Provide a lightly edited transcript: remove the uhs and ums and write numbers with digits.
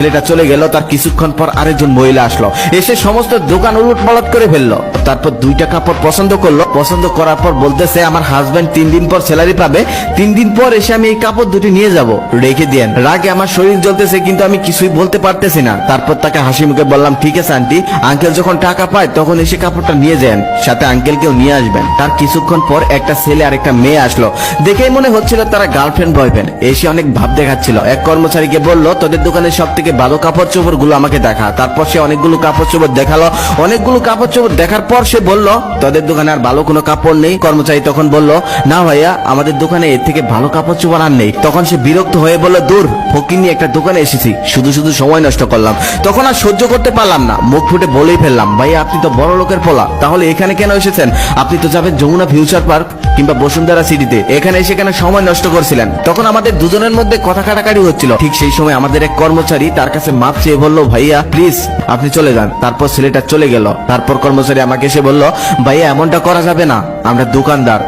ছেলেটা চলে গেল। তার কিছুক্ষণ পর আরেকজন মহিলা আসলো, এসে সমস্ত দোকান উলটপালট করে ফেললো। তারপর দুইটা কাপড় পছন্দ করলো, পছন্দ করার পর বলতেছে আমার হাজবেন্ড 3 দিন পর স্যালারি পাবে, 3 দিন পর এসে আমি এই কাপড় দুটি নিয়ে যাব, রেখে দিয়েন। রাগে আমার শরীর জ্বলতেছে, কিন্তু আমি কিছুই বলতে পারতেছি না। তারপর তাকে হাসি মুখে বললাম ঠিক আছে আন্টি, আঙ্কেল যখন টাকা পায় তখন এসে কাপড়টা নিয়ে যান, সাথে আঙ্কেলকেও নিয়ে আসবেন। তার কিছুক্ষণ পর একটা ছেলে আর একটা মেয়ে আসলো, দেখেই মনে হচ্ছিল তারা গার্লফ্রেন্ড বয়ফ্রেন্ড। এসে অনেক ভাব দেখাচ্ছিল। এক কর্মচারীকে বলল তোদের দোকানের সব থেকে ভালো কাপড় চোপড় গুলো আমাকে দেখা। তারপর সে অনেকগুলো কাপড় চোপড় দেখালো। অনেকগুলো কাপড় চোপড় দেখার পর সে বলল তোদের দোকানে আর ভালো কোনো কাপড় নেই? কর্মচারী তখন বলল না ভাইয়া, আমাদের দোকানে এর থেকে ভালো কাপড় চোপড় আর নেই। তখন সে বিরক্ত হয়ে বলল দূর, ফকিন্নি একটা দোকানে এসেছি, শুধু শুধু সময় নষ্ট করলাম। তখন আর সহ্য করতে পারলাম না, মুখ ফুটে বলেই ফেললাম ভাইয়া আপনি তো বড় লোকের পোলা, তাহলে এখানে কেন এসেছেন? আপনি তো যাবেন যমুনা ফিউচার পার্ক কিংবা বসুন্ধরা সিটিতে, এখানে এসে কেন সময় নষ্ট করছিলেন? তখন আমাদের দুজনের মধ্যে কথা কাটাকাটি হচ্ছিল। ঠিক সেই সময় আমাদের এক কর্মচারী তার কাছে মাপ চেয়ে বলল ভাইয়া প্লিজ আপনি চলে যান। তারপর ছেলেটা চলে গেল। তারপর কর্মচারী আমাকে এসে বলল ভাইয়া এমনটা করা যাবে না, আমরা দোকানদার